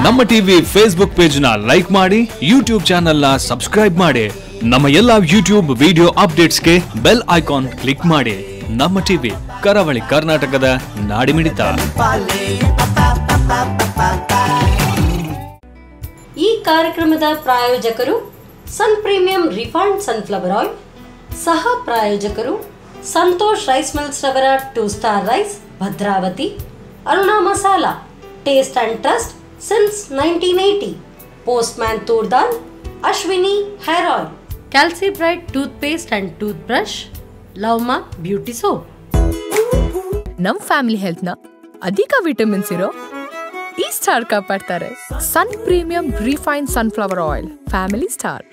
ನಮ್ಮ TV Facebook page ನ like ಮಾಡಿ, ಯೂಟ್ಯೂಬ್ ಚಾನೆಲ್ ನ ಸಬ್ಸ್ಕ್ರೈಬ್ ಮಾಡಿ, ನಮ್ಮ ಎಲ್ಲಾ ಯೂಟ್ಯೂಬ್ ವಿಡಿಯೋ ಅಪ್ಡೇಟ್ಸ್ಗೆ ಬೆಲ್ ಐಕಾನ್ ಕ್ಲಿಕ್ ಮಾಡಿ. ನಮ್ಮ ಟಿವಿ ಕರಾವಳಿ ಕರ್ನಾಟಕದ ನಾಡಿಮಿಡಿತ. ಈ ಕಾರ್ಯಕ್ರಮದ ಪ್ರಾಯೋಜಕರು ಸನ್ ಪ್ರೀಮಿಯಂ ರಿಫೈನ್ಡ್ ಸನ್ಫ್ಲವರ್ ಆಯಿಲ್, ಸಹ ಪ್ರಾಯೋಜಕರು ಸಂತೋಷ್ ರೈಸ್ ಮಿಲ್ಸ್ ರವರ 2 star rice Bhadravati, Aruna masala taste and trust since 1980, postman toor dal, Ashwini hair oil, ಕ್ಯಾಲ್ಸಿ bright tooth paste and tooth brush, ಲವ್ಮಾ beauty soap. ನಮ್ ಫ್ಯಾಮಿಲಿ ಹೆಲ್ತ್ ನ ಅಧಿಕ ವಿಟಮಿನ್ಸ್ ಇರೋ ಈ ಸ್ಟಾರ್ ಕಾಪಾಡ್ತಾರೆ. Sun premium refined sunflower oil, family star.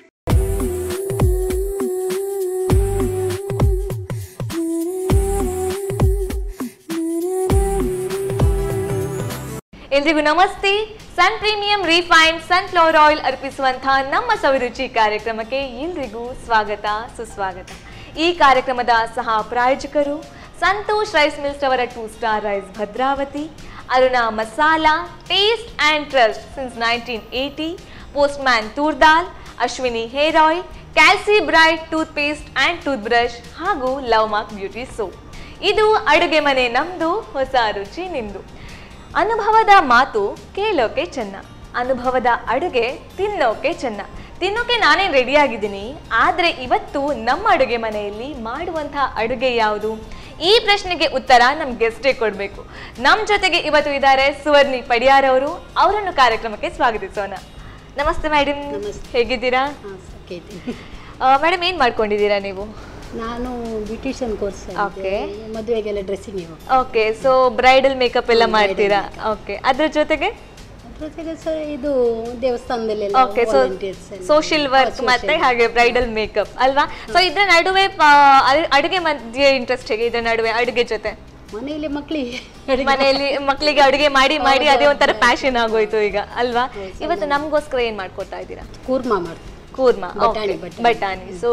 ಎಲ್ರಿಗೂ ನಮಸ್ತೆ. Sun premium refined sunflower oil ಅರ್ಪಿಸುವಂತಹ ನಮ್ಮ ಸವಿರುಚಿ ಕಾರ್ಯಕ್ರಮಕ್ಕೆ ಎಲ್ರಿಗೂ ಸ್ವಾಗತ ಸುಸ್ವಾಗತ. ಈ ಕಾರ್ಯಕ್ರಮದ ಸಹ ಪ್ರಾಯೋಜಕರು ಸಂತೋಷ್ ರೈಸ್ ಮಿಲ್ಸ್ ಅವರ 2 star rice Bhadravati, Aruna masala taste and trust since 1980, postman toor dal, Ashwini hair oil, ಕ್ಯಾಲ್ಸಿ bright tooth paste and tooth brush ಹಾಗೂ ಲವ್ ಮಾರ್ಕ್ ಬ್ಯೂಟಿ ಸೋಪ್. ಇದು ಅಡುಗೆ ಮನೆ ನಮ್ದು, ಹೊಸ ರುಚಿ ನಿಮ್ದು. ಅನುಭವದ ಮಾತು ಕೇಳೋಕೆ ಚೆನ್ನ, ಅನುಭವದ ಅಡುಗೆ ತಿನ್ನೋಕೆ ಚೆನ್ನ. ತಿನ್ನೋಕೆ ನಾನೇನು ರೆಡಿಯಾಗಿದ್ದೀನಿ, ಆದರೆ ಇವತ್ತು ನಮ್ಮ ಅಡುಗೆ ಮನೆಯಲ್ಲಿ ಮಾಡುವಂತಹ ಅಡುಗೆ ಯಾವುದು? ಈ ಪ್ರಶ್ನೆಗೆ ಉತ್ತರ ನಮ್ಮ ಗೆಸ್ಟೇ ಕೊಡಬೇಕು. ನಮ್ಮ ಜೊತೆಗೆ ಇವತ್ತು ಇದ್ದಾರೆ ಸುವರ್ಣಿ ಪಡಿಯಾರ್ ಅವರು. ಅವರನ್ನು ಕಾರ್ಯಕ್ರಮಕ್ಕೆ ಸ್ವಾಗತಿಸೋಣ. ನಮಸ್ತೆ ಮೇಡಮ್, ಹೇಗಿದ್ದೀರಾ? ಮೇಡಮ್, ಏನು ಮಾಡ್ಕೊಂಡಿದ್ದೀರಾ ನೀವು? ನಾನು ಬ್ಯೂಟಿಷಿಯನ್ ಕೋರ್ಸ್. ಓಕೆ. ಮದುವೆಗೆಲ್ಲ dressing. Okay, so bridal makeup ಎಲ್ಲ ಮಾಡ್ತೀರಾ? ಓಕೆ. ಅದ್ರ ಜೊತೆಗೆ ಇದು ದೇವಸ್ಥಾನದಲ್ಲಿ ಓಕೆ, ಸೊ ಸೋಷಿಯಲ್ ವರ್ಕ್ ಮತ್ತೆ ಹಾಗೆ ಬ್ರೈಡಲ್ ಮೇಕಪ್ ಅಲ್ವಾ? ಸೊ ಇದ್ರ ನಡುವೆ ಅಡುಗೆ ಮಧ್ಯೆ ಇಂಟ್ರೆಸ್ಟ್ ಹೇಗೆ? ಇದ್ರ ನಡುವೆ ಅಡುಗೆ ಜೊತೆ ಮನೆಯಲ್ಲಿ ಮಕ್ಕಳಿಗೆ ಅಡುಗೆ ಮಾಡಿ ಮಾಡಿ ಅದೇ ಒಂಥರ ಪ್ಯಾಷನ್ ಆಗೋಯ್ತು ಈಗ ಅಲ್ವಾ? ಇವತ್ತು ನಮಗೋಸ್ಕರ ಏನ್ ಮಾಡ್ಕೊಡ್ತಾ ಇದ್ದೀರಾ? ಕೂರ್ಮಾ, ಬಟಾಣಿ. ಸೊ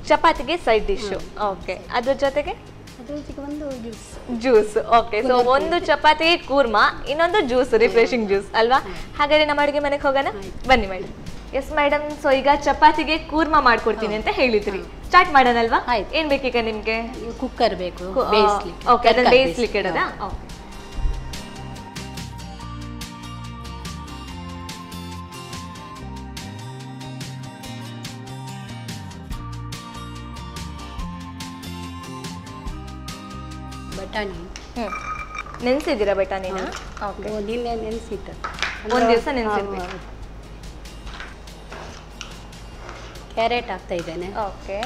ಚಪಾತಿಗೆ ಸೈಡ್ ಡಿಶ್. ಓಕೆ. ಅದ್ರ ಜೊತೆಗೆ ಜ್ಯೂಸ್. ಓಕೆ, ಸೊ ಒಂದು ಚಪಾತಿಗೆ ಕೂರ್ಮಾ, ಇನ್ನೊಂದು ಜ್ಯೂಸ್, ರಿಫ್ರೆಶಿಂಗ್ ಜ್ಯೂಸ್ ಅಲ್ವಾ? ಹಾಗಾದ್ರೆ ನಮ್ಮ ಅಡುಗೆ ಮನೆಗೆ ಹೋಗೋಣ, ಬನ್ನಿ ಮೇಡಮ್. ಎಸ್ ಮೇಡಮ್, ಸೊ ಈಗ ಚಪಾತಿಗೆ ಕೂರ್ಮಾ ಮಾಡ್ಕೊಡ್ತೀನಿ ಅಂತ ಹೇಳಿದ್ರಿ, ಸ್ಟಾರ್ಟ್ ಮಾಡೋಣ ಅಲ್ವಾ? ಏನ್ ಬೇಕೀಗ ನಿಮ್ಗೆ? ಕುಕ್ಕರ್ ಬೇಕು. ಓಕೆ, ಅದನ್ನ ಬೇಯಿಸ್ಲಿಕ್ಕೆ ಇಡೋದಾ? ಓಕೆ. ಬಟಾಣಿ ನೆನೆಸಿದ್ದೀರಾ ಬಟಾಣಿನ? ಓಕೆ. ನಿನ್ನೆ ನೆನೆಸಿಟ್ಟು ಒಂದು ದಿವಸ ನೆನೆಸಿರ್ಬೇಕು. ಕ್ಯಾರೆಟ್ ಹಾಕ್ತಾ ಇದ್ದೇನೆ. ಓಕೆ.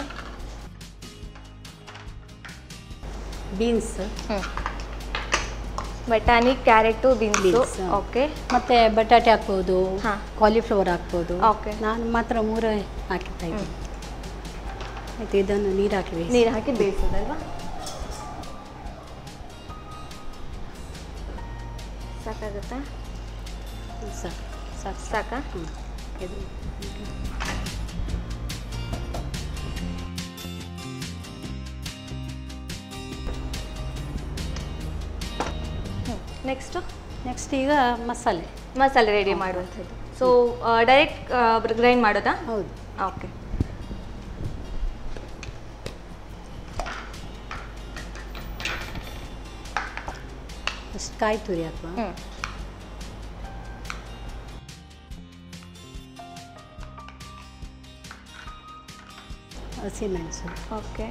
ಬೀನ್ಸ್. ಬಟಾಣಿ, ಕ್ಯಾರೆಟು, ಬೀನ್ಸ್. ಓಕೆ. ಮತ್ತೆ ಬಟಾಟೆ ಹಾಕ್ಬೋದು, ಕಾಲಿಫ್ಲವರ್ ಹಾಕ್ಬೋದು. ಓಕೆ. ನಾನು ಮಾತ್ರ 3 ಹಾಕಿರ್ತಾ ಇದ್ದೀನಿ. ಆಯ್ತು, ಇದನ್ನು ನೀರು ಹಾಕಿ ಬೇಯಿಸೋದಲ್ವಾ? ಸಾಕಾಗುತ್ತಾ? ಸಾಕಾ? ಇದು ನೆಕ್ಸ್ಟ್ ಈಗ ಮಸಾಲೆ ರೆಡಿ ಮಾಡುವಂಥದ್ದು. ಸೊ ಡೈರೆಕ್ಟ್ ಗ್ರೈಂಡ್ ಮಾಡೋದಾ? ಹೌದು. ಓಕೆ. ಫಸ್ಟ್ ಕಾಯಿ ತುರಿ ಹಾಕುವ. ಹಸಿಮೆಣಸು. ಓಕೆ.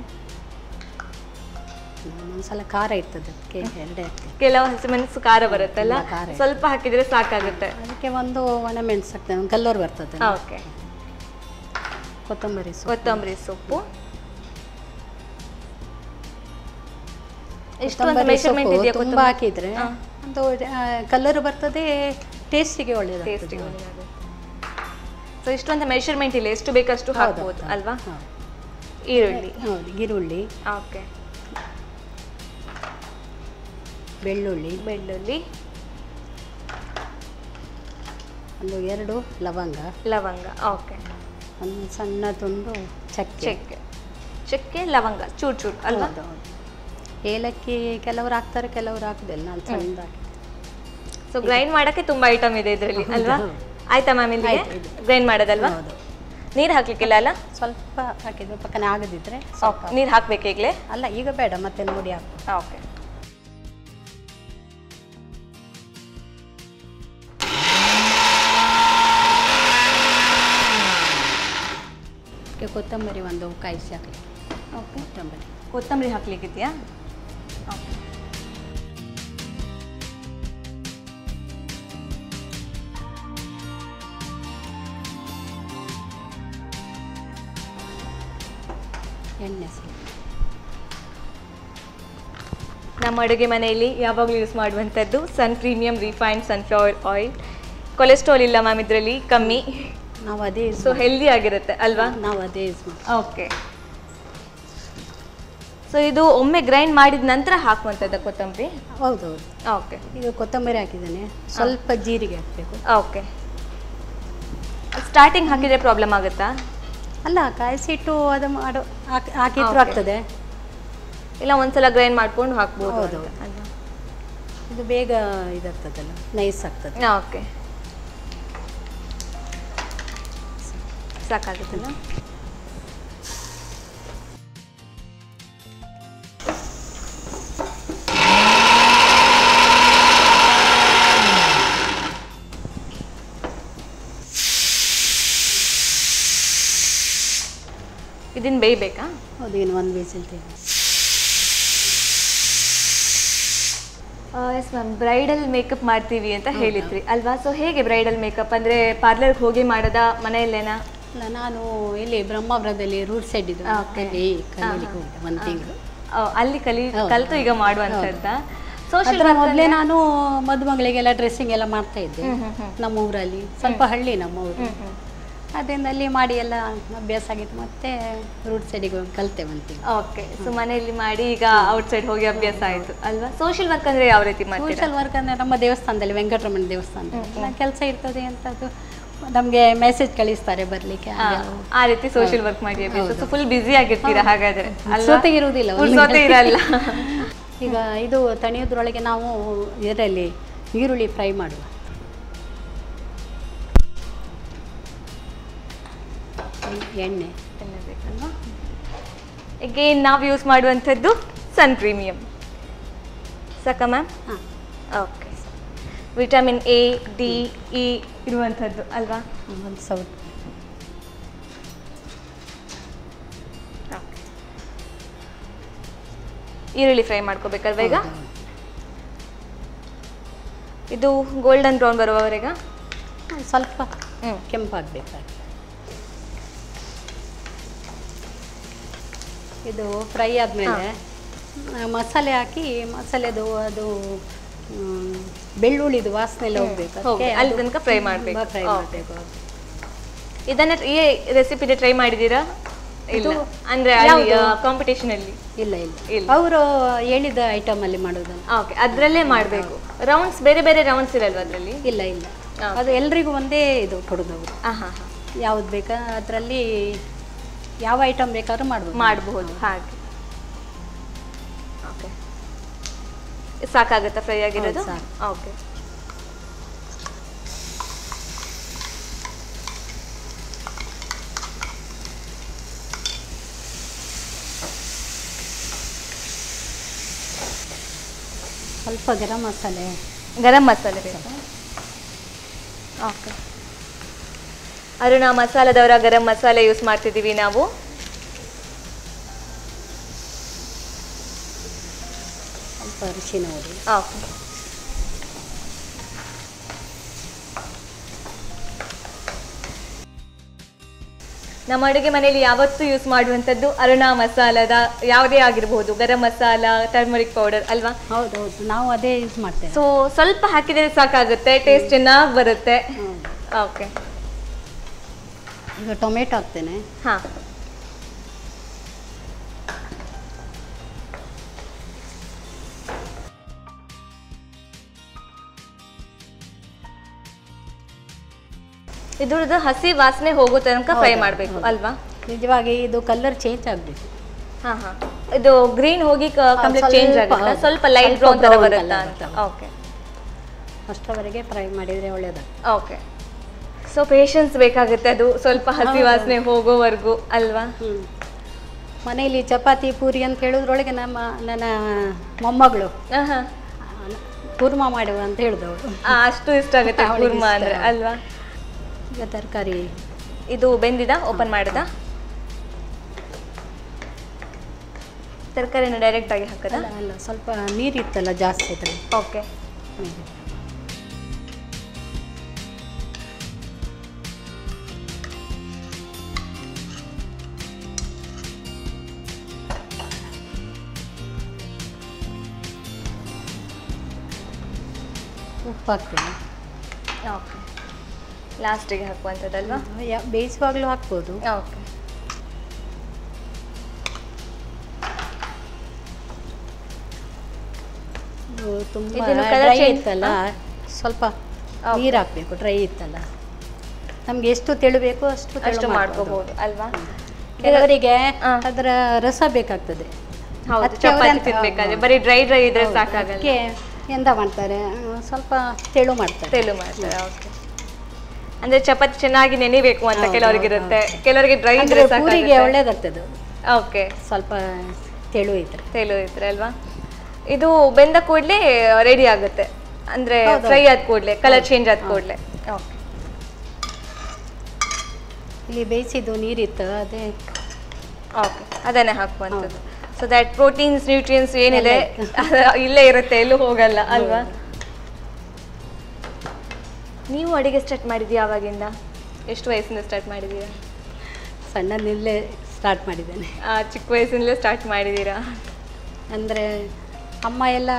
ಒಂದ್ಸಲ ಖಾರ ಇರ್ತದೆ, ಅದಕ್ಕೆ 2 ಹಾಕ್ತೇನೆ. ಕೆಲವು ಹಸಿಮೆಣಸು ಖಾರ ಬರುತ್ತಲ್ಲ, ಸ್ವಲ್ಪ ಹಾಕಿದ್ರೆ ಸಾಕಾಗುತ್ತೆ. ಅದಕ್ಕೆ ಒಂದು ಒಣಮೆಣಸು ಹಾಕ್ತೇನೆ, ಒಂದು ಕಲ್ಲರ್ ಬರ್ತದೆ. ಓಕೆ. ಕೊತ್ತಂಬರಿ ಸೊಪ್ಪು. ಎಷ್ಟು ಮೆಷರ್ಮೆಂಟ್ ಇದೆಯಾ? ತುಂಬಾ ಹಾಕಿದ್ರೆ ಒಂದು ಕಲರ್ ಬರ್ತದೆ, ಟೇಸ್ಟಿಗೆ ಒಳ್ಳೆಯದು. ಸೊ ಇಷ್ಟೊಂದು ಮೆಷರ್ಮೆಂಟ್ ಇಲ್ಲ, ಎಷ್ಟು ಬೇಕಷ್ಟು ಹಾಕ್ಬೋದು ಅಲ್ವಾ? ಈರುಳ್ಳಿ. ಓಕೆ. ಬೆಳ್ಳುಳ್ಳಿ. ಒಂದು 2 ಲವಂಗ. ಓಕೆ. ಒಂದು ಸಣ್ಣ ತುಂಡು ಚಕ್ಕೆ, ಲವಂಗ ಚೂರು ಅಲ್ವಾ? ಏಲಕ್ಕಿ ಕೆಲವರು ಹಾಕ್ತಾರೆ, ಕೆಲವರು ಹಾಕುದಿಲ್ಲ. ನಾನು ಸಣ್ಣ ಸೊ ಗ್ರೈಂಡ್ ಮಾಡಕ್ಕೆ ತುಂಬಾ ಐಟಮ್ ಇದೆ ಇದರಲ್ಲಿ ಅಲ್ವಾ? ಆಯ್ತಾ ಮ್ಯಾಮ್? ಇಲ್ಲಿ ಗ್ರೈಂಡ್ ಮಾಡೋದಲ್ವಾ? ನೀರು ಹಾಕ್ಲಿಕ್ಕಿಲ್ಲ ಅಲ್ಲ? ಸ್ವಲ್ಪ ಹಾಕಿದ್ರೆ ಪಕ್ಕನೆ ಆಗದಿದ್ರೆ ನೀರು ಹಾಕ್ಬೇಕು ಈಗಲೇ? ಅಲ್ಲ, ಈಗ ಬೇಡ, ಮತ್ತೆ ನೋಡಿ ಹಾಕು. ಓಕೆ. ಕೊತ್ತಂಬರಿ ಒಂದು ಕಾಯಿಸಿ ಹಾಕಲಿ. ಓಕೆ. ಕೊತ್ತಂಬರಿ ಹಾಕ್ಲಿಕ್ಕಿದೆಯಾ? ಓಕೆ. ಎಣ್ಣೆ ನಮ್ಮ ಅಡುಗೆ ಮನೆಯಲ್ಲಿ ಯಾವಾಗಲೂ ಯೂಸ್ ಮಾಡುವಂಥದ್ದು sun premium refined sunflower oil. Cholesterol ಇಲ್ಲ ಮ್ಯಾಮ್ ಇದರಲ್ಲಿ, ಕಮ್ಮಿ. ನಾವು ಅದೇ ಸೊ ಹೆಲ್ದಿ ಆಗಿರುತ್ತೆ ಅಲ್ವಾ? ನಾವು ಅದೇ ಯೂಸ್ ಮಾಡ್ತೀವಿ. ಓಕೆ. ಸೊ ಇದು ಒಮ್ಮೆ ಗ್ರೈಂಡ್ ಮಾಡಿದ ನಂತರ ಹಾಕುವಂಥದ್ದು ಕೊತ್ತಂಬರಿ? ಹೌದೌದು. ಓಕೆ. ಈಗ ಕೊತ್ತಂಬರಿ ಹಾಕಿದ್ದೇನೆ, ಸ್ವಲ್ಪ ಜೀರಿಗೆ ಹಾಕಬೇಕು. ಓಕೆ. ಸ್ಟಾರ್ಟಿಂಗ್ ಹಾಕಿದರೆ ಪ್ರಾಬ್ಲಮ್ ಆಗುತ್ತಾ? ಅಲ್ಲ, ಕಾಯಿಸಿಟ್ಟು ಅದು ಹಾಕಿದ್ರು ಆಗ್ತದೆ. ಇಲ್ಲ ಒಂದ್ಸಲ ಗ್ರೈಂಡ್ ಮಾಡ್ಕೊಂಡು ಹಾಕ್ಬೋದು. ಹೌದೌದು. ಇದು ಬೇಗ ಇದಾಗ್ತದಲ್ಲ, ನೈಸ್ ಆಗ್ತದೆ. ಓಕೆ. ಸಾಕಾಗುತ್ತಲ್ಲ? ಇದನ್ನ ಬೇಯಬೇಕಾ? ಹೌದು, ಇನ್ನು ಒಂದು ವಿಸಿಲ್ ತೆಗಿ. ಎಸ್ ಮ್ಯಾಮ್, ಬ್ರೈಡಲ್ ಮೇಕಪ್ ಮಾಡ್ತೀವಿ ಅಂತ ಹೇಳಿದ್ರಿ ಅಲ್ವಾ? ಸೊ ಹೇಗೆ ಬ್ರೈಡಲ್ ಮೇಕಪ್ ಅಂದರೆ ಪಾರ್ಲರ್ಗೆ ಹೋಗಿ ಮಾಡೋದಾ ಮನೆಯಲ್ಲೇನಾ? ಇಲ್ಲ, ನಾನು ಇಲ್ಲಿ ಬ್ರಹ್ಮಾವರದಲ್ಲಿ ರೂಟ್ ಸೈಡ್ ಇದು ಅಲ್ಲಿ ಕಲೀಲಿಕ್ಕೆ ಹೋಗಿದ್ದೆ ಒಂದು ತಿಂಗಳು. ಅಲ್ಲಿ ಕಲಿತು ಈಗ ಮಾಡುವಂಥದ್ದ? ಅದರ ಮೊದಲೇ ನಾನು ಮದುಮಗಳಿಗೆಲ್ಲ ಡ್ರೆಸ್ಸಿಂಗ್ ಎಲ್ಲ ಮಾಡ್ತಾ ಇದ್ದೆ ನಮ್ಮ ಊರಲ್ಲಿ. ಸ್ವಲ್ಪ ಹಳ್ಳಿ ನಮ್ಮ ಊರು, ಅದರಿಂದ ಅಲ್ಲಿ ಮಾಡಿ ಎಲ್ಲ ಅಭ್ಯಾಸ ಆಗಿತ್ತು. ಮತ್ತೆ ರೂಟ್ ಸೈಡಿಗೆ ಹೋಗಿ ಕಲಿತೆ ಒಂದು ತಿಂಗಳು. ಓಕೆ. ಸೊ ಮನೆಯಲ್ಲಿ ಮಾಡಿ ಈಗ ಔಟ್ ಸೈಡ್ ಹೋಗಿ ಅಭ್ಯಾಸ ಆಯಿತು ಅಲ್ವಾ? ಸೋಷಿಯಲ್ ವರ್ಕ್ ಅಂದರೆ ಯಾವ ರೀತಿ ಮಾಡ್ತೀರಾ? ಸೋಷಿಯಲ್ ವರ್ಕ್ ಅಂದರೆ ನಮ್ಮ ದೇವಸ್ಥಾನದಲ್ಲಿ, ವೆಂಕಟರಮಣ ದೇವಸ್ಥಾನದಲ್ಲಿ ಕೆಲಸ ಇರ್ತದೆ ಅಂತದ್ದು, ನಮಗೆ ಮೆಸೇಜ್ ಕಳಿಸ್ತಾರೆ ಬರಲಿಕ್ಕೆ, ಆ ರೀತಿ ಸೋಷಿಯಲ್ ವರ್ಕ್ ಮಾಡಿ ಅಭ್ಯಾಸ. ಫುಲ್ ಬ್ಯುಸಿ ಆಗಿರ್ತೀರಾ ಹಾಗಾದರೆ? ಸೋತೆಗಿರುವುದಿಲ್ಲ, ಇರಲ್ಲ. ಈಗ ಇದು ತಣಿಯೋದ್ರೊಳಗೆ ನಾವು ಇದರಲ್ಲಿ ಈರುಳ್ಳಿ ಫ್ರೈ ಮಾಡುವ. ಎಣ್ಣೆ ಬೇಕಲ್ವಾ? ಅಗೇನ್ ನಾವು ಯೂಸ್ ಮಾಡುವಂಥದ್ದು ಸನ್ ಪ್ರೀಮಿಯಂ. ಸಾಕ ಮ್ಯಾಮ್? ಹಾಂ. Okay. Vitamin A, D, E ಇರುವಂಥದ್ದು ಅಲ್ವಾ? ಒಂದು ಸೌಟ್. ಈರುಳ್ಳಿ ಫ್ರೈ ಮಾಡ್ಕೋಬೇಕಲ್ವ ಈಗ? ಇದು ಗೋಲ್ಡನ್ ಬ್ರೌನ್ ಬರುವವರೆಗೆ ಸ್ವಲ್ಪ ಕೆಂಪಾಗಬೇಕಾಗಿ. ಇದು ಫ್ರೈ ಆದಮೇಲೆ ಮಸಾಲೆ ಹಾಕಿ, ಮಸಾಲೆದು ಅದು ಬೆಳ್ಳುಳ್ಳಿದು ವಾಸನೆ ಎಲ್ಲ ಹೋಗ್ಬೇಕು, ಅಲ್ಲಿ ತನಕ ಫ್ರೈ ಮಾಡಬೇಕು. ಫ್ರೈ ಮಾಡಬೇಕು. ಇದನ್ನ ಈ ರೆಸಿಪಿನ ಟ್ರೈ ಮಾಡಿದ್ದೀರಾ? ಇಲ್ಲ ಅಂದ್ರೆ ಕಾಂಪಿಟೇಷನ್ ಅಲ್ಲಿ? ಇಲ್ಲ ಇಲ್ಲ, ಅವರು ಹೇಳಿದ ಐಟಮ್ ಅಲ್ಲಿ ಮಾಡೋದು. ಓಕೆ, ಅದರಲ್ಲೇ ಮಾಡಬೇಕು. ರೌಂಡ್ಸ್ ಬೇರೆ ಬೇರೆ ರೌಂಡ್ಸ್ ಇರಲ್ವಾ ಅದರಲ್ಲಿ? ಇಲ್ಲ ಇಲ್ಲ, ಅದು ಎಲ್ರಿಗೂ ಒಂದೇ ಇದು ಕೊಡೋದು ಅವರು. ಯಾವ್ದು ಬೇಕಾ ಅದರಲ್ಲಿ ಯಾವ ಐಟಮ್ ಬೇಕಾದ್ರೂ ಮಾಡಬಹುದು ಹಾಗೆ. ಓಕೆ, ಸಾಕಾಗುತ್ತಾ ಫ್ರೈ ಆಗಿರೋದು? ಓಕೆ. ಸ್ವಲ್ಪ ಗರಂ ಮಸಾಲೆ ಬೇಕಾ? ಓಕೆ. ಅರುಣಾ ಮಸಾಲದವರ ಗರಂ ಮಸಾಲೆ ಯೂಸ್ ಮಾಡ್ತಿದ್ದೀವಿ ನಾವು. ಸ್ವಲ್ಪ ಅರಿಶಿನ ಹುಡಿ. ಓಕೆ. ನಮ್ಮ ಅಡುಗೆ ಮನೆಯಲ್ಲಿ ಯಾವತ್ತೂ ಯೂಸ್ ಮಾಡುವಂಥದ್ದು ಅರುಣಾ ಮಸಾಲದ ಯಾವುದೇ ಆಗಿರಬಹುದು, ಗರಂ ಮಸಾಲ, ಟರ್ಮರಿಕ್ ಪೌಡರ್ ಅಲ್ವಾ? ಹೌದೌದು, ನಾವು ಅದೇ ಯೂಸ್ ಮಾಡ್ತೇವೆ. ಸೊ ಸ್ವಲ್ಪ ಹಾಕಿದರೆ ಸಾಕಾಗುತ್ತೆ, ಟೇಸ್ಟ್ ಚೆನ್ನಾಗಿ ಬರುತ್ತೆ. ಓಕೆ. ಈಗ ಟೊಮೆಟೊ ಹಾಕ್ತೇನೆ. ಹಾಂ. ಇದ್ರದ್ದು ಹಸಿ ವಾಸನೆ ಹೋಗೋ ತನಕ ಫ್ರೈ ಮಾಡಬೇಕು ಅಲ್ವಾ? ನಿಜವಾಗಿ ಇದು ಕಲರ್ ಚೇಂಜ್ ಆಗಬೇಕು. ಹಾಂ ಹಾಂ, ಇದು ಗ್ರೀನ್ ಹೋಗಿ ಕಂಪ್ಲೀಟ್ ಚೇಂಜ್ ಆಗುತ್ತೆ, ಸ್ವಲ್ಪ ಲೈಟ್ ಬ್ರೌನ್ ತರ ಬರುತ್ತಾ ಅಂತ. ಓಕೆ. ಅಷ್ಟರವರೆಗೆ ಫ್ರೈ ಮಾಡಿದರೆ ಒಳ್ಳೆಯದು. ಓಕೆ. ಸೊ ಪೇಷನ್ಸ್ ಬೇಕಾಗುತ್ತೆ, ಅದು ಸ್ವಲ್ಪ ಹಸಿ ವಾಸನೆ ಹೋಗೋವರೆಗೂ ಅಲ್ವಾ? ಮನೆಯಲ್ಲಿ ಚಪಾತಿ ಪೂರಿ ಅಂತ ಹೇಳೋದ್ರೊಳಗೆ ನನ್ನ ಮೊಮ್ಮಗಳು ಕೂರ್ಮಾ ಮಾಡುವ ಅಂತ ಹೇಳಿದವಳು. ಅಷ್ಟು ಇಷ್ಟ ಆಗುತ್ತೆ ಕೂರ್ಮಾ ಅಂದರೆ ಅಲ್ವಾ? ಈಗ ತರಕಾರಿ ಇದು ಬೆಂದಿದ ಓಪನ್ ಮಾಡಿದ ತರಕಾರಿನ ಡೈರೆಕ್ಟ್ ಆಗಿ ಹಾಕದ? ಅಲ್ಲ, ಸ್ವಲ್ಪ ನೀರಿತ್ತಲ್ಲ ಜಾಸ್ತಿ ಇದ್ರೆ. ಓಕೆ. ಉಪ್ಪು ಹಾಕ್ತೀನಿ. ಓಕೆ. ಲಾಸ್ಟಿಗೆ ಹಾಕುವಂಥದ್ದಲ್ವಾ? ಬೇಯಿಸುವಾಗಲೂ ಹಾಕ್ಬೋದು. ಓಕೆ. ತುಂಬ ಡ್ರೈ ಇತ್ತಲ್ಲ, ಸ್ವಲ್ಪ ನೀರು ಹಾಕಬೇಕು. ಡ್ರೈ ಇತ್ತಲ್ಲ, ನಮ್ಗೆ ಎಷ್ಟು ತೆಳು ಬೇಕೋ ಅಷ್ಟು ಮಾಡ್ಕೋಬಹುದು ಅಲ್ವಾ? ಕೆಲವರಿಗೆ ಅದರ ರಸ ಬೇಕಾಗ್ತದೆ. ಚಪಾತಿ ತಿನ್ಬೇಕಾದ್ರೆ ಬರೀ ಡ್ರೈ ಇದ್ರೆ ಸಾಕಾಗಲ್ಲ. ಎಂತ ಮಾಡ್ತಾರೆ, ಸ್ವಲ್ಪ ತೆಳು ಮಾಡ್ತಾರೆ. ಓಕೆ. ಅಂದ್ರೆ ಚಪಾತಿ ಚೆನ್ನಾಗಿ ನೆನಿಬೇಕು ಅಂತ ಕೆಲವರಿಗೆ ಇರುತ್ತೆ, ಕೆಲವರಿಗೆ ಡ್ರೈ ಇದ್ರೆ ಪೂರಿಗೆ ಒಳ್ಳೇದಾಗ್ತದೆ. ಓಕೆ. ಸ್ವಲ್ಪ ತೆಳು ಇದ್ರೆ ಅಲ್ವಾ? ಇದು ಬೆಂದ ಕೂಡಲೇ ರೆಡಿ ಆಗುತ್ತೆ, ಅಂದ್ರೆ ಫ್ರೈ ಆದ ಕೂಡಲೇ, ಕಲರ್ ಚೇಂಜ್ ಆದ ಕೂಡಲೇ. ಓಕೆ. ಇಲ್ಲಿ ಬೇಯಿಸಿದ್ದು ನೀರಿತ್ತು, ಅದೇ ಓಕೆ, ಅದನ್ನೇ ಹಾಕುವಂಥದ್ದು. ಸೊ ದ್ಯಾಟ್ ಪ್ರೋಟೀನ್ಸ್ ನ್ಯೂಟ್ರಿಯನ್ಸ್ ಏನಿದೆ ಇಲ್ಲೇ ಇರುತ್ತೆ, ಎಲ್ಲೂ ಹೋಗಲ್ಲ ಅಲ್ವಾ? ನೀವು ಅಡಿಗೆ ಸ್ಟಾರ್ಟ್ ಮಾಡಿದ್ದೀವಿ ಯಾವಾಗಿಂದ? ಎಷ್ಟು ವಯಸ್ಸಿಂದ ಸ್ಟಾರ್ಟ್ ಮಾಡಿದ್ದೀರಾ? ಸಣ್ಣನಿಲ್ಲೇ ಸ್ಟಾರ್ಟ್ ಮಾಡಿದ್ದೇನೆ. ಚಿಕ್ಕ ವಯಸ್ಸಿನಲ್ಲೇ ಸ್ಟಾರ್ಟ್ ಮಾಡಿದ್ದೀರಾ? ಅಂದರೆ ಅಮ್ಮ ಎಲ್ಲ,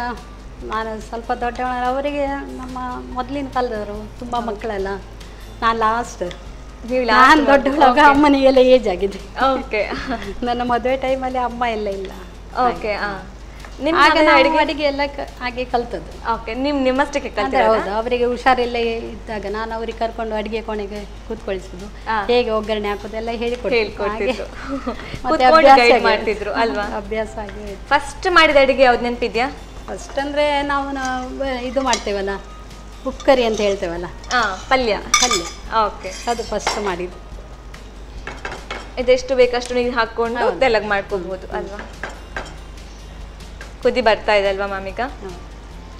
ನಾನು ಸ್ವಲ್ಪ ದೊಡ್ಡವಳ, ಅವರಿಗೆ ನಮ್ಮ ಮೊದಲಿನ ಕಾಲದವರು ತುಂಬ ಮಕ್ಕಳೆಲ್ಲ, ನಾನು ಲಾಸ್ಟ್. ನಾನು ದೊಡ್ಡವಳಾಗ ಅಮ್ಮನಿಗೆಲ್ಲ ಏಜ್ ಆಗಿದೆ. ಓಕೆ. ನನ್ನ ಮದುವೆ ಟೈಮಲ್ಲಿ ಅಮ್ಮ ಎಲ್ಲ ಇಲ್ಲ. ಓಕೆ. ಅಡಿಗೆ ಎಲ್ಲ ಹಾಗೆ ಕಲ್ತದ್ದು. ಓಕೆ. ನಿಮ್ಮಷ್ಟಕ್ಕೆ ಕಲ್ತಿರೋದಾ? ಹೌದು. ಅವರಿಗೆ ಹುಷಾರಿಲ್ಲ ಇದ್ದಾಗ ನಾನು ಅವ್ರಿಗೆ ಕರ್ಕೊಂಡು ಅಡಿಗೆ ಕೋಣೆಗೆ ಕೂತ್ಕೊಳಿಸುದು, ಹೇಗೆ ಒಗ್ಗರಣೆ ಹಾಕೋದೆಲ್ಲ ಹೇಳ್ಕೊಡ್ತಿದ್ರು ಅಲ್ವಾ? ಅಭ್ಯಾಸ ಆಗಿ. ಫಸ್ಟ್ ಮಾಡಿದ ಅಡಿಗೆ ಯಾವ್ದು ನೆನಪಿದ್ಯಾ? ಫಸ್ಟ್ ಅಂದ್ರೆ ನಾವು ಇದು ಮಾಡ್ತೇವಲ್ಲ, ಉಪ್ಕರಿ ಅಂತ ಹೇಳ್ತೇವಲ್ಲ, ಪಲ್ಯ. ಓಕೆ. ಅದು ಫಸ್ಟ್ ಮಾಡಿದ್ದು. ಇದೆಷ್ಟು ಬೇಕಷ್ಟು ನೀರು ಹಾಕೊಂಡು ತೆಲಗ್ ಮಾಡ್ಕೋಬಹುದು ಅಲ್ವಾ? ಕುದಿ ಬರ್ತಾ ಇದೆ ಅಲ್ವಾ ಮಾಮಿಕಾ?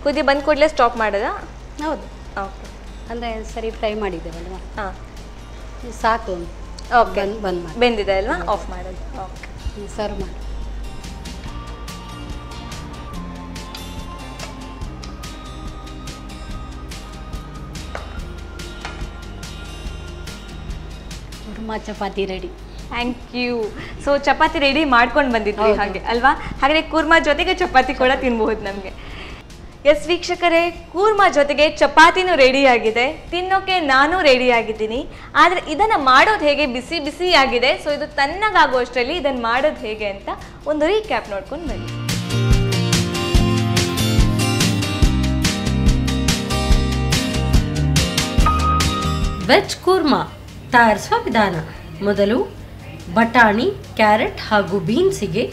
ಕುದಿ ಬಂದ ಕೂಡಲೇ ಸ್ಟಾಪ್ ಮಾಡೋದಾ? ಹೌದು. ಓಕೆ. ಅಂದರೆ ಸರಿ ಫ್ರೈ ಮಾಡಿದ್ದೇವಲ್ವಾ, ಸಾಕು. ಓಕೆ. ಬಂದ್ ಮಾಡಿ. ಬೆಂದಿದೆ ಅಲ್ವಾ? ಆಫ್ ಮಾಡೋದು. ಓಕೆ. ಸರ್ವ್ ಮಾಡಿ. Korma chapati ready. Thank you. So chapati ready ಮಾಡ್ಕೊಂಡು ಬಂದಿದ್ವಿ ಹಾಗೆ ಅಲ್ವಾ? ಹಾಗೆ ಕೂರ್ಮಾ ಜೊತೆಗೆ ಚಪಾತಿ ಕೂಡ ತಿನ್ಬಹುದು ನಮಗೆ. ಎಸ್ ವೀಕ್ಷಕರೇ, ಕೂರ್ಮಾ ಜೊತೆಗೆ ಚಪಾತಿನೂ ರೆಡಿ ಆಗಿದೆ, ತಿನ್ನೋಕೆ ನಾನು ರೆಡಿ ಆಗಿದ್ದೀನಿ. ಆದರೆ ಇದನ್ನು ಮಾಡೋದು ಹೇಗೆ, ಬಿಸಿ ಬಿಸಿ ಆಗಿದೆ. ಸೊ ಇದು ತಣ್ಣಗಾಗುವಷ್ಟರಲ್ಲಿ ಇದನ್ನು ಮಾಡೋದು ಹೇಗೆ ಅಂತ ಒಂದು ರೀಕ್ಯಾಪ್ ನೋಡ್ಕೊಂಡು ಬನ್ನಿ. ವೆಜ್ ಕೂರ್ಮಾ ತಯಾರಿಸುವ ವಿಧಾನ. ಮೊದಲು ಬಟಾಣಿ, ಕ್ಯಾರೆಟ್ ಹಾಗೂ ಬೀನ್ಸಿಗೆ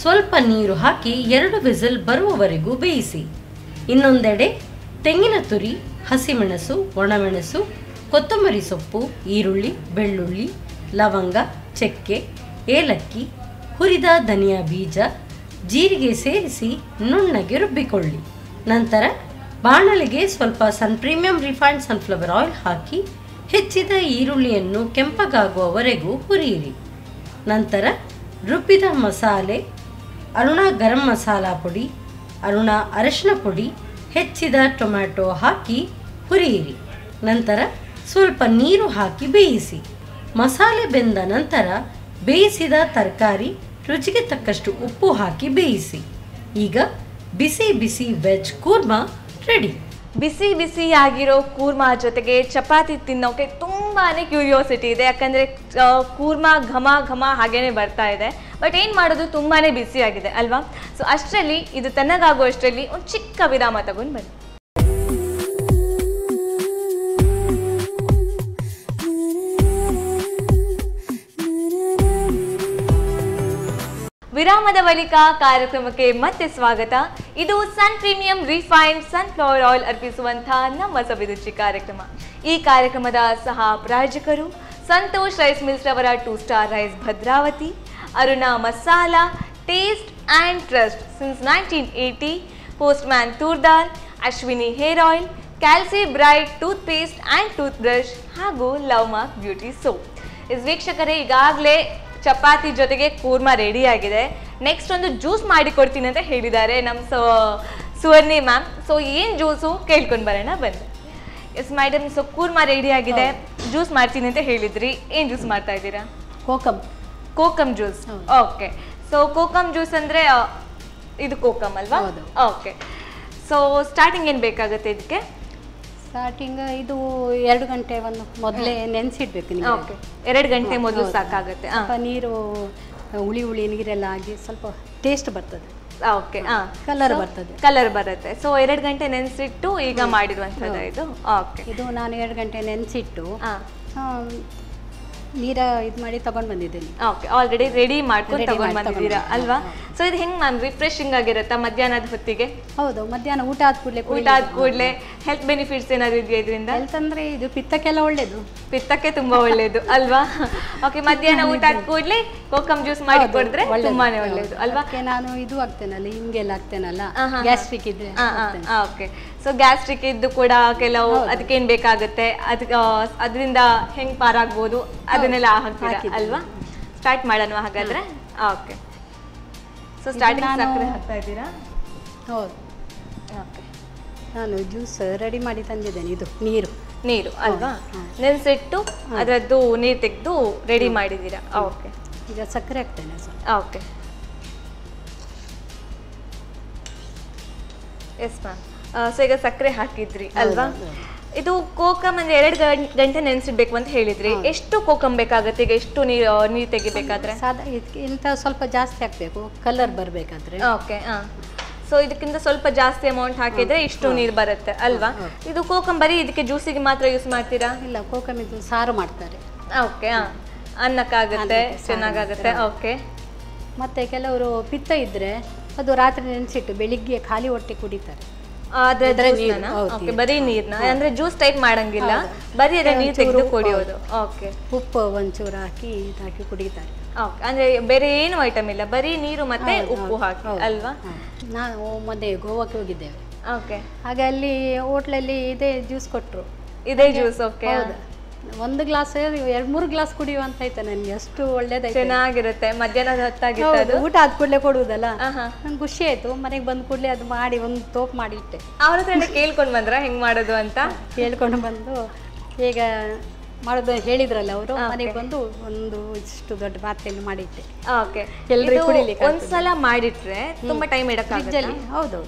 ಸ್ವಲ್ಪ ನೀರು ಹಾಕಿ 2 ವಿಸಿಲ್ ಬರುವವರೆಗೂ ಬೇಯಿಸಿ. ಇನ್ನೊಂದೆಡೆ ತೆಂಗಿನ ತುರಿ, ಹಸಿಮೆಣಸು, ಒಣಮೆಣಸು, ಕೊತ್ತಂಬರಿ ಸೊಪ್ಪು, ಈರುಳ್ಳಿ, ಬೆಳ್ಳುಳ್ಳಿ, ಲವಂಗ, ಚಕ್ಕೆ, ಏಲಕ್ಕಿ, ಹುರಿದ ಧನಿಯಾ ಬೀಜ, ಜೀರಿಗೆ ಸೇರಿಸಿ ನುಣ್ಣಗೆ ರುಬ್ಬಿಕೊಳ್ಳಿ. ನಂತರ ಬಾಣಲೆಗೆ ಸ್ವಲ್ಪ ಪ್ರೀಮಿಯಂ ರಿಫೈನ್ಡ್ ಸನ್ಫ್ಲವರ್ ಆಯಿಲ್ ಹಾಕಿ ಹೆಚ್ಚಿದ ಈರುಳ್ಳಿಯನ್ನು ಕೆಂಪಗಾಗುವವರೆಗೂ ಹುರಿಯಿರಿ. ನಂತರ ರುಬ್ಬಿದ ಮಸಾಲೆ, ಅರುಣ ಗರಂ ಮಸಾಲ ಪುಡಿ, ಅರುಣ ಅರಶಿನ ಪುಡಿ, ಹೆಚ್ಚಿದ ಟೊಮ್ಯಾಟೊ ಹಾಕಿ ಹುರಿಯಿರಿ. ನಂತರ ಸ್ವಲ್ಪ ನೀರು ಹಾಕಿ ಬೇಯಿಸಿ. ಮಸಾಲೆ ಬೆಂದ ನಂತರ ಬೇಯಿಸಿದ ತರಕಾರಿ, ರುಚಿಗೆ ತಕ್ಕಷ್ಟು ಉಪ್ಪು ಹಾಕಿ ಬೇಯಿಸಿ. ಈಗ ಬಿಸಿ ಬಿಸಿ ವೆಜ್ ಕೂರ್ಮಾ ರೆಡಿ. ಬಿಸಿ ಬಿಸಿ ಆಗಿರೋ ಕೂರ್ಮಾ ಜೊತೆಗೆ ಚಪಾತಿ ತಿನ್ನೋಕೆ ತುಂಬಾನೇ ಕ್ಯೂರಿಯಾಸಿಟಿ ಇದೆ, ಯಾಕಂದರೆ ಕೂರ್ಮಾ ಘಮ ಘಮ ಹಾಗೇನೆ ಬರ್ತಾ ಇದೆ. ಬಟ್ ಏನು ಮಾಡೋದು, ತುಂಬಾನೇ ಬಿಸಿ ಆಗಿದೆ ಅಲ್ವಾ? ಸೊ ಅಷ್ಟರಲ್ಲಿ, ಇದು ತಣ್ಣಗಾಗುವಷ್ಟರಲ್ಲಿ ಒಂದು ಚಿಕ್ಕ ವಿರಾಮ ತಗೊಂಡು ಬನ್ನಿ. ವಿರಾಮದ ಬಳಿಕ ಕಾರ್ಯಕ್ರಮಕ್ಕೆ ಮತ್ತೆ ಸ್ವಾಗತ. ಇದು ಸನ್ ಪ್ರೀಮಿಯಂ ರಿಫೈನ್ಡ್ ಸನ್ಫ್ಲವರ್ ಆಯಿಲ್ ಅರ್ಪಿಸುವಂತಹ ನಮ್ಮ ಸವಿರುಚಿ ಕಾರ್ಯಕ್ರಮ. ಈ ಕಾರ್ಯಕ್ರಮದ ಸಹ ಪ್ರಾಯೋಜಕರು ಸಂತೋಷ್ ರೈಸ್ ಮಿಲ್ಸ್ ರವರ 2 star rice Bhadravati, Aruna masala, taste and trust since 1980, postman toor dal, Ashwini hair oil, ಕ್ಯಾಲ್ಸಿ bright tooth paste and tooth brush ಹಾಗೂ ಲವ್ ಮಾರ್ಕ್ ಬ್ಯೂಟಿ ಸೋಪ್. ವೀಕ್ಷಕರೇ, ಈಗಾಗಲೇ ಚಪಾತಿ ಜೊತೆಗೆ ಕೂರ್ಮಾ ರೆಡಿ ಆಗಿದೆ. ನೆಕ್ಸ್ಟ್ ಒಂದು ಜ್ಯೂಸ್ ಮಾಡಿಕೊಡ್ತೀನಿ ಅಂತ ಹೇಳಿದ್ದಾರೆ ನಮ್ಮ ಸುವರ್ಣಿ ಮ್ಯಾಮ್. ಸೊ ಏನು ಜ್ಯೂಸು ಕೇಳ್ಕೊಂಡು ಬರೋಣ ಬನ್ನಿ. Yes madam, so korma ready ಆಗಿದೆ, ಜ್ಯೂಸ್ ಮಾಡ್ತೀನಿ ಅಂತ ಹೇಳಿದ್ರಿ. ಏನು ಜ್ಯೂಸ್ ಮಾಡ್ತಾ ಇದ್ದೀರಾ? Kokum juice. Okay, so kokum juice ಅಂದರೆ ಇದು ಕೋಕಮ್ ಅಲ್ವಾ? ಓಕೆ, ಸೊ ಸ್ಟಾರ್ಟಿಂಗ್ ಏನು ಬೇಕಾಗುತ್ತೆ ಇದಕ್ಕೆ? ಸ್ಟಾರ್ಟಿಂಗ್ ಇದು 2 ಗಂಟೆ ಮೊದಲೇ ನೆನೆಸಿಡ್ಬೇಕು. ಓಕೆ, 2 ಗಂಟೆ ಮೊದಲು ಸಾಕಾಗುತ್ತೆ. ಸ್ವಲ್ಪ ನೀರು ಹುಳಿ ನೀರೆಲ್ಲ ಆಗಿ ಸ್ವಲ್ಪ ಟೇಸ್ಟ್ ಬರ್ತದೆ. ಓಕೆ, ಕಲರ್ ಬರುತ್ತೆ. ಸೊ 2 ಗಂಟೆ ನೆನೆಸಿಟ್ಟು ಈಗ ಮಾಡಿರುವಂಥದ್ದು ಇದು. ಓಕೆ, ಇದು ನಾನು 2 ಗಂಟೆ ನೆನೆಸಿಟ್ಟು ನೀರ ಇದು ಮಾಡಿ ತಗೊಂಡು ಬಂದಿದ್ದೀನಿ. ಓಕೆ, ಆಲ್ರೆಡಿ ರೆಡಿ ಮಾಡ್ಕೊಂಡು ತಗೊಂಡು ಬಂದಿದ್ದೀರಾ ಅಲ್ವಾ? ಸೊ ಇದು ಹೆಂಗೆ ಮ್ಯಾಮ್, ರಿಫ್ರೆಶಿಂಗ್ ಆಗಿರುತ್ತಾ ಮಧ್ಯಾಹ್ನದ ಹೊತ್ತಿಗೆ? ಹೌದು, ಮಧ್ಯಾಹ್ನ ಊಟ ಆದ ಕೂಡಲೇ ಹೆಲ್ತ್ ಬೆನಿಫಿಟ್ಸ್ ಏನಾದ್ರು ಇದೆಯಾ ಇದರಿಂದ? ಹೆಲ್ತ್ ಅಂದ್ರೆ ಇದು ಪಿತ್ತಕ್ಕೆಲ್ಲ ಒಳ್ಳೇದು. ಪಿತ್ತಕ್ಕೆ ತುಂಬಾ ಒಳ್ಳೇದು ಅಲ್ವಾ? ಓಕೆ, ಮಧ್ಯಾಹ್ನ ಊಟ ಆದ ಕೂಡಲೇ ಕೋಕಮ್ ಜ್ಯೂಸ್ ಮಾಡಿ ಕೊಡಿದ್ರೆ ತುಂಬಾನೇ ಒಳ್ಳೇದು ಅಲ್ವಾ? ನಾನು ಇದು ಆಗ್ತೇನಲ್ಲ, ಹಿಂಗೆಲ್ಲ ಆಗ್ತೇನಲ್ಲ, ಗ್ಯಾಸ್ಟ್ರಿಕ್ ಇದ್ರೆ. ಓಕೆ, ಸೊ ಗ್ಯಾಸ್ಟ್ರಿಕ್ ಇದ್ದು ಕೂಡ ಕೆಲವು ಅದಕ್ಕೇನು ಬೇಕಾಗುತ್ತೆ, ಅದರಿಂದ ಹೆಂಗೆ ಪಾರಾಗ್ಬೋದು ಅದನ್ನೆಲ್ಲ ಹಾಕ್ತೀರಾ ಅಲ್ವಾ? ಸ್ಟಾರ್ಟ್ ಮಾಡೋಣ ಹಾಗಾದ್ರೆ. ಓಕೆ, ಸೊ ಸ್ಟಾರ್ಟಿಂಗ್ ಸಕ್ಕರೆ ಹಾಕ್ತಾ ಇದ್ದೀರಾ? ಹೌದು. ಓಕೆ, ನಾನು ಜ್ಯೂಸ್ ರೆಡಿ ಮಾಡಿ ತಂದಿದ್ದೇನೆ. ಇದು ನೀರು ಅಲ್ವಾ? ನೆನೆಸಿಟ್ಟು ಅದರದ್ದು ನೀರು ತೆಗೆದು ರೆಡಿ ಮಾಡಿದ್ದೀರಾ? ಓಕೆ, ಈಗ ಸಕ್ಕರೆ ಹಾಕ್ತೇನೆ ಸ್ವಲ್ಪ. Okay, yes ma'am. ಸೊ ಈಗ ಸಕ್ಕರೆ ಹಾಕಿದ್ರಿ ಅಲ್ವಾ? ಇದು ಕೋಕಮ್ ಅಂದ್ರೆ 2 ಗಂಟೆ ನೆನೆಸಿಡ್ಬೇಕು ಅಂತ ಹೇಳಿದ್ರಿ. ಎಷ್ಟು ಕೋಕಮ್ ಬೇಕಾಗುತ್ತೆ ಈಗ? ಎಷ್ಟು ನೀರು ತೆಗಿಬೇಕಾದ್ರೆ? ಇಂಥ ಸ್ವಲ್ಪ ಜಾಸ್ತಿ ಹಾಕ್ಬೇಕು, ಕಲರ್ ಬರಬೇಕಾದ್ರೆ. ಓಕೆ, ಸೊ ಇದಕ್ಕಿಂತ ಸ್ವಲ್ಪ ಜಾಸ್ತಿ ಅಮೌಂಟ್ ಹಾಕಿದ್ರೆ ಇಷ್ಟು ನೀರು ಬರುತ್ತೆ ಅಲ್ವಾ? ಇದು ಕೋಕಮ್ ಬರೀ ಇದಕ್ಕೆ ಜ್ಯೂಸಿಗೆ ಮಾತ್ರ ಯೂಸ್ ಮಾಡ್ತೀರಾ? ಇಲ್ಲ, ಕೋಕಮ್ ಇದು ಸಾರು ಮಾಡ್ತಾರೆ. ಓಕೆ, ಅನ್ನಕ್ಕಾಗುತ್ತೆ, ಚೆನ್ನಾಗಾಗುತ್ತೆ. ಓಕೆ, ಮತ್ತೆ ಕೆಲವರು ಪಿತ್ತ ಇದ್ರೆ ಅದು ರಾತ್ರಿ ನೆನೆಸಿಟ್ಟು ಬೆಳಿಗ್ಗೆ ಖಾಲಿ ಹೊಟ್ಟೆ ಕುಡಿತಾರೆ. ಬರೀ ನೀರ್ನ ಅಂದ್ರೆ ಜ್ಯೂಸ್ ಟೈಪ್ ಮಾಡಂಗಿಲ್ಲ, ಬರೀ ನೀರು ತೆಗೆದು ಕುಡಿಯೋದು. ಓಕೆ, ಉಪ್ಪು ಒಂಚೂರು ಹಾಕಿ ಕುಡಿತಾರೆ. ಓಕೆ, ಅಂದ್ರೆ ಬೇರೆ ಏನು ಐಟಮ್ ಇಲ್ಲ, ಬರೀ ನೀರು ಮತ್ತೆ ಉಪ್ಪು ಹಾಕಿ ಅಲ್ವಾ? ನಾವು ಮೊನ್ನೆ ಗೋವಾಕ್ಕೆ ಹೋಗಿದ್ದೇವೆ. ಓಕೆ, ಹಾಗೆ ಅಲ್ಲಿ ಹೋಟ್ಲಲ್ಲಿ ಇದೇ ಜ್ಯೂಸ್ ಕೊಟ್ರು. ಇದೇ ಜ್ಯೂಸ್. ಓಕೆ, 1 ಗ್ಲಾಸ್ 2-3 ಗ್ಲಾಸ್ ಕುಡಿಯುವಂತ ಆಯ್ತಾ ನನಗೆ. ಅಷ್ಟು ಒಳ್ಳೇದಾಯ್ತು, ಚೆನ್ನಾಗಿರುತ್ತೆ. ಮಧ್ಯಾಹ್ನದ ಹೊತ್ತಾಗಿತ್ತು, ಊಟ ಆದ ಕೂಡಲೇ ಕೊಡುವುದಲ್ಲ. ನಂಗೆ ಖುಷಿ ಆಯ್ತು. ಮನೆಗೆ ಬಂದ ಕೂಡಲೇ ಅದು ಮಾಡಿ ಒಂದು ತೋಪ್ ಮಾಡಿ ಇಟ್ಟೆ. ಅವ್ರ ಹತ್ರ ಕೇಳ್ಕೊಂಡು ಬಂದ್ರ ಹೆಂಗ್ ಮಾಡೋದು ಅಂತ? ಕೇಳ್ಕೊಂಡು ಬಂದು ಈಗ ಮಾಡೋದು ಹೇಳಿದ್ರಲ್ಲ ಅವರು, ಮನೆಗೆ ಬಂದು ಒಂದು ಇಷ್ಟು ದೊಡ್ಡ ಪಾತ್ರೆಯಲ್ಲಿ ಮಾಡಿಟ್ಟೆ. ಓಕೆ, ಎಲ್ರಿಗೂ ಕುಡಿಲಿಕ್ಕೆ ಒಂದ್ಸಲ ಮಾಡಿಟ್ರೆ ತುಂಬಾ ಟೈಮ್ ಇಡಕ್ಕಾಗಲ್ಲ. ಹೌದು,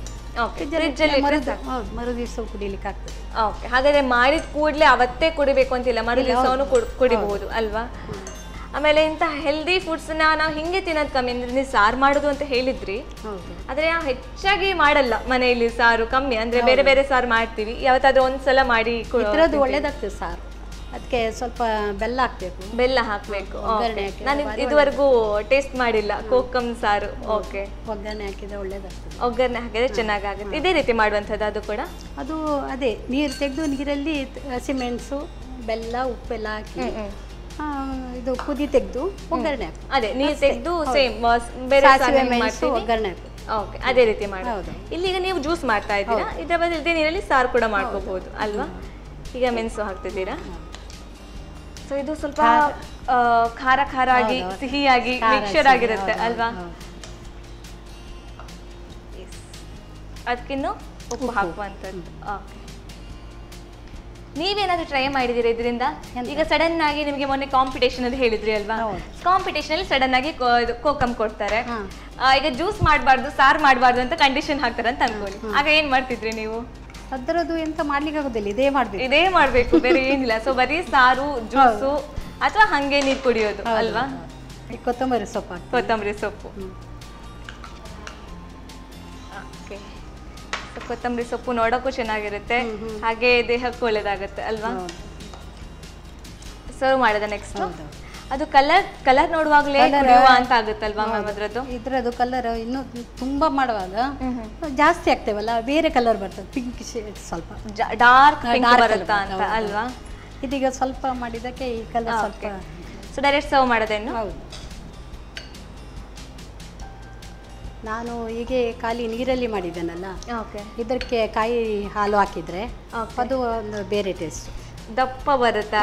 ಮರು ದಿವಸ ಕುಡಿಲಿಕ್ಕೆ ಆಗ್ತದೆ. ಓಕೆ, ಹಾಗಾದ್ರೆ ಮಾಡಿದ ಕೂಡಲೇ ಅವತ್ತೇ ಕುಡಿಬೇಕು ಅಂತಿಲ್ಲ, ಮರು ದಿವಸನು ಕುಡಿಬಹುದು ಅಲ್ವಾ? ಆಮೇಲೆ ಇಂಥ ಹೆಲ್ದಿ ಫುಡ್ಸ್ ನಾವು ಹಿಂಗೆ ತಿನ್ನೋದು ಕಮ್ಮಿ. ಅಂದ್ರೆ ನೀವು ಸಾರು ಮಾಡೋದು ಅಂತ ಹೇಳಿದ್ರಿ, ಆದ್ರೆ ನಾವು ಹೆಚ್ಚಾಗಿ ಮಾಡಲ್ಲ ಮನೆಯಲ್ಲಿ ಸಾರು, ಕಮ್ಮಿ. ಅಂದ್ರೆ ಬೇರೆ ಬೇರೆ ಸಾರು ಮಾಡ್ತೀವಿ, ಯಾವತ್ತಾದ್ರೂ ಒಂದ್ಸಲ ಮಾಡಿ ಒಳ್ಳೇದಾಗ್ತದೆ ಸಾರು. ಅದಕ್ಕೆ ಸ್ವಲ್ಪ ಬೆಲ್ಲ ಹಾಕಬೇಕು. ನಾನು ಇದುವರೆಗೂ ಟೇಸ್ಟ್ ಮಾಡಿಲ್ಲ ಕೋಕಮ್ ಸಾರು. ಓಕೆ, ಒಗ್ಗರಣೆ ಹಾಕಿದ್ರೆ ಒಳ್ಳೇದಾಗ್ತದೆ. ಒಗ್ಗರಣೆ ಹಾಕಿದ್ರೆ ಚೆನ್ನಾಗಾಗುತ್ತೆ. ಇದೇ ರೀತಿ ಮಾಡುವಂಥದ್ದು ಅದು ಕೂಡ? ಅದು ಅದೇ ನೀರು ತೆಗೆದು ನೀರಲ್ಲಿ ಹಸಿಮೆಣಸು, ಬೆಲ್ಲ, ಉಪ್ಪೆಲ್ಲ ಹಾಕಿ ಇದು ಕುದಿ ತೆಗೆದು ಒಗ್ಗರಣೆ ಹಾಕಿ. ಅದೇ ನೀರು ತೆಗೆದು ಸೇಮ್ ಬೇರೆ ಒಗ್ಗರಣೆ ಹಾಕಿ. ಓಕೆ, ಅದೇ ರೀತಿ ಮಾಡೋದು. ಇಲ್ಲಿಗ ನೀವು ಜ್ಯೂಸ್ ಮಾಡ್ತಾ ಇದ್ದೀರಾ, ಇದರ ಬದಲು ಇದೇ ನೀರಲ್ಲಿ ಸಾರು ಕೂಡ ಮಾಡ್ಕೋಬಹುದು ಅಲ್ವಾ? ಈಗ ಮೆಣಸು ಹಾಕ್ತಿದ್ದೀರಾ. ಸೊ ಇದು ಸ್ವಲ್ಪ ಖಾರ ಆಗಿ ಸಿಹಿಯಾಗಿ ಮಿಕ್ಸ್ಚರ್ ಆಗಿರುತ್ತೆ ಅಲ್ವಾ? ಅದಕ್ಕಿನ್ನು ಉಪ್ಪು ಹಾಕುವಂಥದ್ದು. ಓಕೆ, ನೀವೇನಾದ್ರೂ ಟ್ರೈ ಮಾಡಿದ್ದೀರಾ ಇದರಿಂದ? ಈಗ ಸಡನ್ ಆಗಿ ನಿಮಗೆ ಮೊನ್ನೆ ಕಾಂಪಿಟೇಷನ್ ಅಂತ ಹೇಳಿದ್ರಿ ಅಲ್ವಾ? ಕಾಂಪಿಟೇಷನ್ ಅಲ್ಲಿ ಸಡನ್ ಆಗಿ ಕೋಕಮ್ ಕೊಡ್ತಾರೆ. ಈಗ ಜ್ಯೂಸ್ ಮಾಡಬಾರ್ದು, ಸಾರು ಮಾಡಬಾರ್ದು ಅಂತ ಕಂಡೀಷನ್ ಹಾಕ್ತಾರೆ ಅಂತ ಅನ್ಕೊಳ್ಳಿ, ಆಗ ಏನ್ ಮಾಡ್ತಿದ್ರಿ ನೀವು? ಅದರದ್ದು ಎಂತ ಮಾಡ್ಲಿಕ್ಕೆ ಆಗೋದಿಲ್ಲ, ಇದೇ ಮಾಡ್ಬೇಕು, ಬೇರೆ ಏನಿಲ್ಲ. ಸೊ ಬರೀ ಸಾರು, ಜ್ಯೂಸು ಅಥವಾ ಹಂಗೆ ನೀರು ಕುಡಿಯೋದು ಅಲ್ವಾ? ಕೊತ್ತಂಬರಿ ಸೊಪ್ಪು. ಓಕೆ, ಕೊತ್ತಂಬರಿ ಸೊಪ್ಪು ನೋಡೋಕ್ಕೂ ಚೆನ್ನಾಗಿರುತ್ತೆ, ಹಾಗೆ ದೇಹಕ್ಕೂ ಒಳ್ಳೇದಾಗುತ್ತೆ ಅಲ್ವಾ? ಸರ್ವ್ ಮಾಡೋದ ನೆಕ್ಸ್ಟ್. ಅದು ಕಲರ್ ನೋಡುವಾಗಲೇ ಕುಡಿಯುವ ಅಂತ ಆಗುತ್ತಲ್ವಾ ಮ್ಯಾಮ್ ಅದ್ರದ್ದು? ಇದ್ರದ್ದು ಕಲರ್ ಇನ್ನು ತುಂಬಾ ಮಾಡುವಾಗ ಜಾಸ್ತಿ ಆಗ್ತೇವಲ್ಲ, ಬೇರೆ ಕಲರ್ ಬರ್ತದೆ, ಪಿಂಕ್ ಶೇಡ್, ಸ್ವಲ್ಪ ಡಾರ್ಕ್ ಬರುತ್ತಾ ಅಂತ ಅಲ್ವಾ? ಇದೀಗ ಸ್ವಲ್ಪ ಮಾಡಿದಕ್ಕೆ ಈ ಕಲರ್ ಸ್ವಲ್ಪ. ಸೊ ಡೈರೆಕ್ಟ್ ಸರ್ವ್ ಮಾಡೋದೇನು? ಹೌದು. ನಾನು ಹೀಗೆ ಖಾಲಿ ನೀರಲ್ಲಿ ಮಾಡಿದ್ದೇನಲ್ಲ, ಇದಕ್ಕೆ ಕಾಯಿ ಹಾಲು ಹಾಕಿದ್ರೆ ಅದು ಒಂದು ಬೇರೆ ಟೇಸ್ಟ್, ದಪ್ಪ ಬರುತ್ತಾ?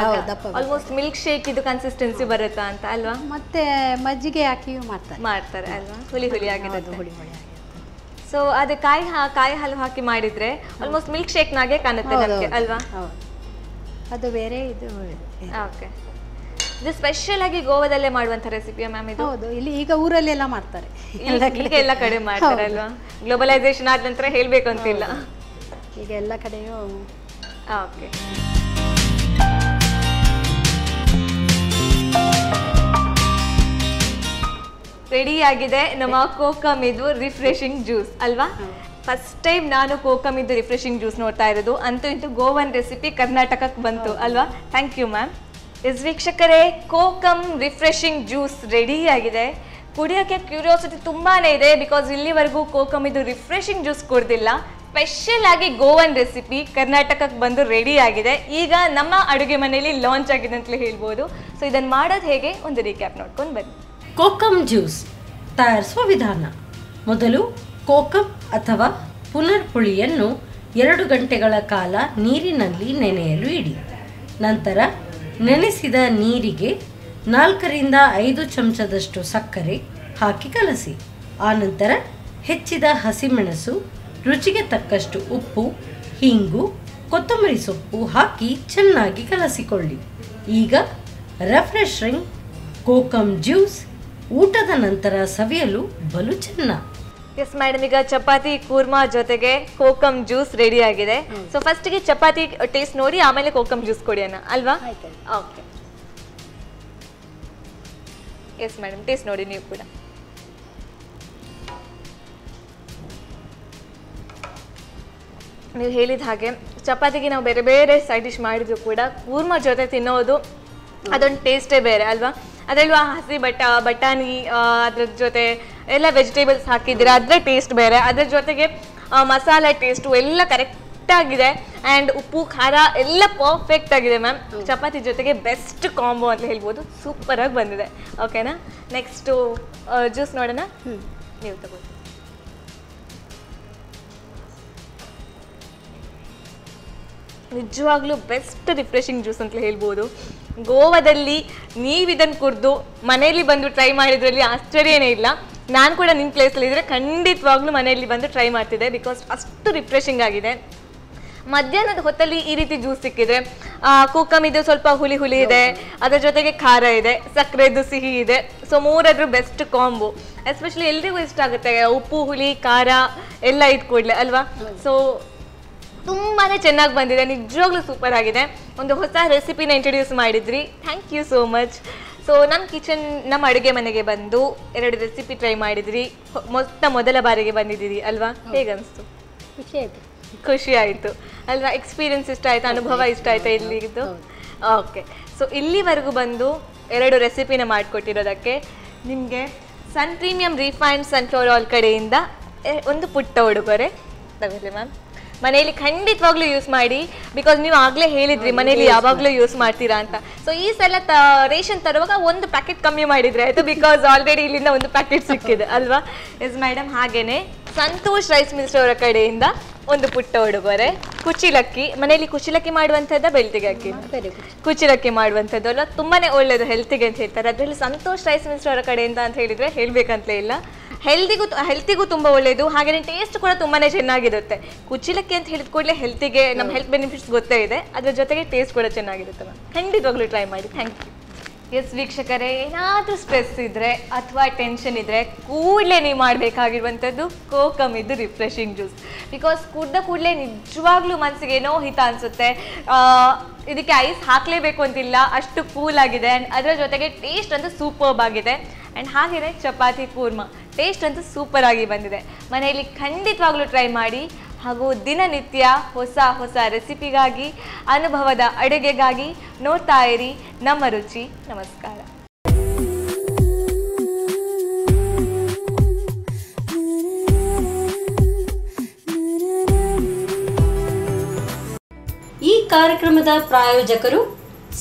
ಆಲ್ಮೋಸ್ಟ್ ಮಿಲ್ಕ್ ಶೇಕ್ ಇದು ಕನ್ಸಿಸ್ಟೆನ್ಸಿ ಬರುತ್ತಾ ಅಂತ ಅಲ್ವಾ? ಮತ್ತೆ ಮಜ್ಜಿಗೆ ಹಾಕಿ ಮಾಡ್ತಾರೆ ಅಲ್ವಾ? ಹುಳಿ ಹುಳಿ ಆಗಿರುತ್ತೆ. ಹುಳಿ ಹುಳಿ. ಸೊ ಅದು ಕಾಯಿ ಹಾಲು ಹಾಕಿ ಮಾಡಿದ್ರೆ ಆಲ್ಮೋಸ್ಟ್ ಮಿಲ್ಕ್ ಶೇಕ್ ನಾಗೆ ಕಾಣುತ್ತೆ ನಮಗೆ ಅಲ್ವಾ? ಅದು ಬೇರೆ, ಇದು ಓಕೆ. ಇದು ಸ್ಪೆಷಲ್ ಆಗಿ ಗೋವಾದಲ್ಲೇ ಮಾಡುವಂತ ರೆಸಿಪಿಯಾ ಮ್ಯಾಮ್ ಇದು? ಹೌದು, ಇಲ್ಲಿ ಈಗ ಊರಲ್ಲೆಲ್ಲ ಮಾಡ್ತಾರೆ, ಈಗ ಎಲ್ಲ ಕಡೆ ಮಾಡ್ತಾರೆ ಅಲ್ವಾ? ಗ್ಲೋಬಲೈಸೇಷನ್ ಆದ ನಂತರ ಹೇಳ್ಬೇಕು ಅಂತಿಲ್ಲ, ಈಗ ಎಲ್ಲ ಕಡೆಯೂ. ಓಕೆ. ರೆಡಿ ಆಗಿದೆ ನಮ್ಮ ಕೋಕಮ್ ಇದು ರಿಫ್ರೆಶಿಂಗ್ ಜ್ಯೂಸ್ ಅಲ್ವಾ? ಫಸ್ಟ್ ಟೈಮ್ ನಾನು ಕೋಕಮ್ ಇದು ರಿಫ್ರೆಶಿಂಗ್ ಜ್ಯೂಸ್ ನೋಡ್ತಾ ಇರೋದು. ಅಂತೂ ಇಂತೂ ಗೋವನ್ ರೆಸಿಪಿ ಕರ್ನಾಟಕಕ್ಕೆ ಬಂತು ಅಲ್ವಾ? Thank you ma'am. ವೀಕ್ಷಕರೇ, ಕೋಕಮ್ ರಿಫ್ರೆಶಿಂಗ್ ಜ್ಯೂಸ್ ರೆಡಿ ಆಗಿದೆ. ಕುಡಿಯೋಕ್ಕೆ ಕ್ಯೂರಿಯಾಸಿಟಿ ತುಂಬಾನೇ ಇದೆ, ಬಿಕಾಸ್ ಇಲ್ಲಿವರೆಗೂ ಕೋಕಮ್ ಇದು ರಿಫ್ರೆಶಿಂಗ್ ಜ್ಯೂಸ್ ಕುಡ್ದಿಲ್ಲ. ಸ್ಪೆಷಲ್ ಆಗಿ ಗೋವನ್ ರೆಸಿಪಿ ಕರ್ನಾಟಕಕ್ಕೆ ಬಂದು ರೆಡಿ ಆಗಿದೆ. ಈಗ ನಮ್ಮ ಅಡುಗೆ ಮನೆಯಲ್ಲಿ ಲಾಂಚ್ ಆಗಿದೆ ಅಂತಲೇ ಹೇಳ್ಬೋದು. ಸೊ ಇದನ್ನು ಮಾಡೋದು ಹೇಗೆ ಒಂದು ರೀಕ್ಯಾಪ್ ನೋಡ್ಕೊಂಡು ಬನ್ನಿ. ಕೋಕಮ್ ಜ್ಯೂಸ್ ತಯಾರಿಸುವ ವಿಧಾನ. ಮೊದಲು ಕೋಕಮ್ ಅಥವಾ ಪುನರ್ ಪುಳಿಯನ್ನು 2 ಗಂಟೆಗಳ ಕಾಲ ನೀರಿನಲ್ಲಿ ನೆನೆಯಲು ಇಡಿ. ನಂತರ ನೆನೆಸಿದ ನೀರಿಗೆ 4 ರಿಂದ 5 ಚಮಚದಷ್ಟು ಸಕ್ಕರೆ ಹಾಕಿ ಕಲಸಿ. ಆನಂತರ ಹೆಚ್ಚಿದ ಹಸಿಮೆಣಸು, ರುಚಿಗೆ ತಕ್ಕಷ್ಟು ಉಪ್ಪು, ಹಿಂಗು, ಕೊತ್ತಂಬರಿ ಸೊಪ್ಪು ಹಾಕಿ ಚೆನ್ನಾಗಿ ಕಲಸಿಕೊಳ್ಳಿ. ಈಗ ರಿಫ್ರೆಶಿಂಗ್ ಕೋಕಮ್ ಜ್ಯೂಸ್ ಊಟದ ನಂತರ ಸವಿಯಲು ಬಲು ಚೆನ್ನ. ಎಸ್ ಮೇಡಮ್, ಈಗ ಚಪಾತಿ ಕೂರ್ಮಾ ಜೊತೆಗೆ ಕೋಕಮ್ ಜ್ಯೂಸ್ ರೆಡಿ ಆಗಿದೆ. ಸೊ ಫಸ್ಟಿಗೆ ಚಪಾತಿ ಟೇಸ್ಟ್ ನೋಡಿ ಆಮೇಲೆ ಕೋಕಮ್ ಜ್ಯೂಸ್ ಕೊಡಿಯೋಣ ಅಲ್ವಾ? ಓಕೆ. ಎಸ್ ಮೇಡಮ್, ಟೇಸ್ಟ್ ನೋಡಿ ನೀವು ಕೂಡ. ನೀವು ಹೇಳಿದ ಹಾಗೆ ಚಪಾತಿಗೆ ನಾವು ಬೇರೆ ಬೇರೆ ಸೈಡ್ ಡಿಶ್ ಮಾಡಿದ್ರು ಕೂಡ ಕೂರ್ಮಾ ಜೊತೆ ತಿನ್ನೋದು ಅದೊಂದು ಟೇಸ್ಟೇ ಬೇರೆ ಅಲ್ವಾ? ಅದರಲ್ಲೂ ಹಸಿ ಬಟಾಣಿ ಅದ್ರ ಜೊತೆ ಎಲ್ಲ ವೆಜಿಟೇಬಲ್ಸ್ ಹಾಕಿದ್ದೀರಾ, ಅದರ ಟೇಸ್ಟ್ ಬೇರೆ. ಅದ್ರ ಜೊತೆಗೆ ಮಸಾಲೆ ಟೇಸ್ಟು ಎಲ್ಲ ಕರೆಕ್ಟಾಗಿದೆ. ಆ್ಯಂಡ್ ಉಪ್ಪು ಖಾರ ಎಲ್ಲ ಪರ್ಫೆಕ್ಟ್ ಆಗಿದೆ ಮ್ಯಾಮ್. ಚಪಾತಿ ಜೊತೆಗೆ ಬೆಸ್ಟ್ ಕಾಂಬೋ ಅಂತ ಹೇಳ್ಬೋದು. ಸೂಪರಾಗಿ ಬಂದಿದೆ. ಓಕೆನಾ? ನೆಕ್ಸ್ಟು ಜ್ಯೂಸ್ ನೋಡೋಣ. ನೀವು ತಗೊಳ್ಳಿ. ನಿಜವಾಗ್ಲೂ ಬೆಸ್ಟ್ ರಿಫ್ರೆಶಿಂಗ್ ಜ್ಯೂಸ್ ಅಂತ ಹೇಳ್ಬೋದು. ಗೋವಾದಲ್ಲಿ ನೀವು ಇದನ್ನು ಕುಡಿದು ಮನೆಯಲ್ಲಿ ಬಂದು ಟ್ರೈ ಮಾಡಿದ್ರಲ್ಲಿ ಆಶ್ಚರ್ಯನೇ ಇಲ್ಲ. ನಾನು ಕೂಡ ನಿಮ್ಮ ಪ್ಲೇಸಲ್ಲಿ ಇದ್ದರೆ ಖಂಡಿತವಾಗ್ಲೂ ಮನೆಯಲ್ಲಿ ಬಂದು ಟ್ರೈ ಮಾಡ್ತಿದ್ದೆ, ಬಿಕಾಸ್ ಅಷ್ಟು ರಿಫ್ರೆಶಿಂಗ್ ಆಗಿದೆ. ಮಧ್ಯಾಹ್ನದ ಹೊತ್ತಲ್ಲಿ ಈ ರೀತಿ ಜ್ಯೂಸ್ ಸಿಕ್ಕಿದೆ. ಕೋಕಮ್ ಇದು ಸ್ವಲ್ಪ ಹುಳಿ ಹುಳಿ ಇದೆ, ಅದರ ಜೊತೆಗೆ ಖಾರ ಇದೆ, ಸಕ್ಕರೆದು ಸಿಹಿ ಇದೆ. ಸೊ ಮೂರಾದ್ರೂ ಬೆಸ್ಟ್ ಕಾಂಬೋ. ಎಸ್ಪೆಷಲಿ ಎಲ್ರಿಗೂ ಇಷ್ಟ ಆಗುತ್ತೆ ಉಪ್ಪು ಹುಳಿ ಖಾರ ಎಲ್ಲ ಇಟ್ಕೊಡ್ಲೆ ಅಲ್ವಾ? ಸೊ ತುಂಬಾ ಚೆನ್ನಾಗಿ ಬಂದಿದೆ, ನಿಜವಾಗ್ಲೂ ಸೂಪರ್ ಆಗಿದೆ. ಒಂದು ಹೊಸ ರೆಸಿಪಿನ ಇಂಟ್ರೊಡ್ಯೂಸ್ ಮಾಡಿದ್ರಿ, thank you so much. So ನಮ್ಮ ಅಡುಗೆ ಮನೆಗೆ ಬಂದು 2 ರೆಸಿಪಿ ಟ್ರೈ ಮಾಡಿದ್ರಿ, ಮೊದಲ ಬಾರಿಗೆ ಬಂದಿದ್ದೀರಿ ಅಲ್ವಾ? ಹೇಗನ್ನಿಸ್ತು? ಖುಷಿ ಆಯಿತು ಅಲ್ವಾ? ಎಕ್ಸ್ಪೀರಿಯನ್ಸ್ ಇಷ್ಟ ಆಯ್ತಾ? ಅನುಭವ ಇಷ್ಟ ಆಯ್ತಾ ಇಲ್ಲಿದ್ದು? ಓಕೆ. ಸೊ ಇಲ್ಲಿವರೆಗೂ ಬಂದು 2 ರೆಸಿಪಿನ ಮಾಡಿಕೊಟ್ಟಿರೋದಕ್ಕೆ ನಿಮಗೆ ಸನ್ ಪ್ರೀಮಿಯಂ ರಿಫೈನ್ಡ್ ಸನ್ಫ್ಲವರ್ ಆಯಿಲ್ ಕಡೆಯಿಂದ ಒಂದು ಪುಟ್ಟ ಉಡುಗೊರೆ ತಗೊಳ್ಳಿ ಮ್ಯಾಮ್. ಮನೆಯಲ್ಲಿ ಖಂಡಿತವಾಗ್ಲೂ ಯೂಸ್ ಮಾಡಿ, ಬಿಕಾಸ್ ನೀವು ಆಗಲೇ ಹೇಳಿದ್ರಿ ಮನೇಲಿ ಯಾವಾಗಲೂ ಯೂಸ್ ಮಾಡ್ತೀರಾ ಅಂತ. ಸೊ ಈ ಸಲ ರೇಷನ್ ತರುವಾಗ 1 ಪ್ಯಾಕೆಟ್ ಕಮ್ಮಿ ಮಾಡಿದ್ರೆ ಆಯಿತು, ಬಿಕಾಸ್ ಆಲ್ರೆಡಿ ಇಲ್ಲಿಂದ 1 ಪ್ಯಾಕೆಟ್ ಸಿಕ್ಕಿದೆ ಅಲ್ವಾ? ಎಸ್ ಮೇಡಮ್, ಹಾಗೇನೆ ಸಂತೋಷ್ ರೈಸ್ ಮಿಲ್ಸ್ ಅವರ ಕಡೆಯಿಂದ ಒಂದು ಪುಟ್ಟ ಉಡುಗೊರೆ. ಕುಚಿಲಕ್ಕಿ, ಮನೆಯಲ್ಲಿ ಕುಚಿಲಕ್ಕಿ ಮಾಡುವಂಥದ್ದು ಬೆಳ್ತಿಗೆ ಅಕ್ಕಿ ಕುಚಿಲಕ್ಕಿ ಮಾಡುವಂಥದ್ದು ಅಲ್ವಾ? ತುಂಬಾನೇ ಒಳ್ಳೇದು ಹೆಲ್ತಿಗೆ ಅಂತ ಹೇಳ್ತಾರೆ. ಅದರಲ್ಲಿ ಸಂತೋಷ್ ರೈಸ್ ಮಿಲ್ಸ್ ಅವರ ಕಡೆಯಿಂದ ಅಂತ ಹೇಳಿದ್ರೆ ಹೇಳ್ಬೇಕಂತಲೇ ಇಲ್ಲ. ಹೆಲ್ತಿಗೂ ತುಂಬ ಒಳ್ಳೆಯದು, ಹಾಗೆಯೇ ಟೇಸ್ಟ್ ಕೂಡ ತುಂಬಾ ಚೆನ್ನಾಗಿರುತ್ತೆ. ಕುಚಿಲಕ್ಕಿ ಅಂತ ಹೇಳಿದ ಕೂಡಲೇ ಹೆಲ್ತಿಗೆ ನಮ್ಮ ಹೆಲ್ತ್ ಬೆನಿಫಿಟ್ಸ್ ಗೊತ್ತೇ ಇದೆ, ಅದ್ರ ಜೊತೆಗೆ ಟೇಸ್ಟ್ ಕೂಡ ಚೆನ್ನಾಗಿರುತ್ತೆ ಮ್ಯಾಮ್. ಖಂಡಿತವಾಗ್ಲೂ ಟ್ರೈ ಮಾಡಿ. Thank you. ಎಸ್ ವೀಕ್ಷಕರೇ, ಏನಾದರೂ ಸ್ಟ್ರೆಸ್ ಇದ್ದರೆ ಅಥವಾ ಟೆನ್ಷನ್ ಇದ್ದರೆ ಕೂಡಲೇ ನೀವು ಮಾಡಬೇಕಾಗಿರುವಂಥದ್ದು ಕೋಕಮ್ ಇದು ರಿಫ್ರೆಶಿಂಗ್ ಜ್ಯೂಸ್. ಬಿಕಾಸ್ ಕುಡ್ದ ಕೂಡಲೇ ನಿಜವಾಗ್ಲೂ ಮನಸ್ಸಿಗೆ ಏನೋ ಹಿತ ಅನಿಸುತ್ತೆ. ಇದಕ್ಕೆ ಐಸ್ ಹಾಕಲೇಬೇಕು ಅಂತಿಲ್ಲ, ಅಷ್ಟು ಕೂಲ್ ಆಗಿದೆ. ಆ್ಯಂಡ್ ಅದರ ಜೊತೆಗೆ ಟೇಸ್ಟ್ ಅಂತೂ ಸೂಪರ್ಬ್ ಆಗಿದೆ. ಆ್ಯಂಡ್ ಹಾಗೆಯೇ ಚಪಾತಿ ಕೂರ್ಮಾ ಟೇಸ್ಟ್ ಅಂತೂ ಸೂಪರ್ ಆಗಿ ಬಂದಿದೆ. ಮನೆಯಲ್ಲಿ ಖಂಡಿತವಾಗ್ಲೂ ಟ್ರೈ ಮಾಡಿ. ಹಾಗೂ ದಿನನಿತ್ಯ ಹೊಸ ಹೊಸ ರೆಸಿಪಿಗಾಗಿ, ಅನುಭವದ ಅಡುಗೆಗಾಗಿ ನೋಡ್ತಾ ಇರಿ ನಮ್ಮ ರುಚಿ. ನಮಸ್ಕಾರ. ಕಾರ್ಯಕ್ರಮದ ಪ್ರಾಯೋಜಕರು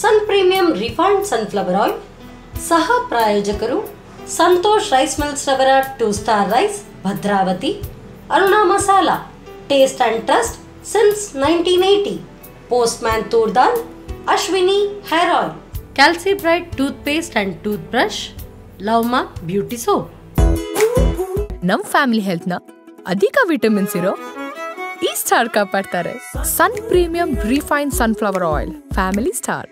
ಸನ್ ಪ್ರೀಮಿಯಂ ರಿಫೈನ್ಡ್ ಸನ್ಫ್ಲವರ್ ಆಯಿಲ್, ಸಹ ಪ್ರಾಯೋಜಕರು ಸಂತೋಷ್ ರೈಸ್ ಮಿಲ್ಸ್ ರವರ 2 star rice Bhadravati, Aruna masala taste and trust since 1980, postman toor dal, Ashwini hair oil, ಕ್ಯಾಲ್ಸಿ bright tooth paste and tooth brush, ಲವ್ಮಾ beauty soap. ನಮ್ ಫ್ಯಾಮಿಲಿ ಹೆಲ್ತ್ ನ ಅಧಿಕ ವಿಟಮಿನ್ಸ್ ಇರೋ ಈ ಸ್ಟಾರ್ ಕಾಪಾಡ್ತಾರೆ. Sun premium refined sunflower oil, family star.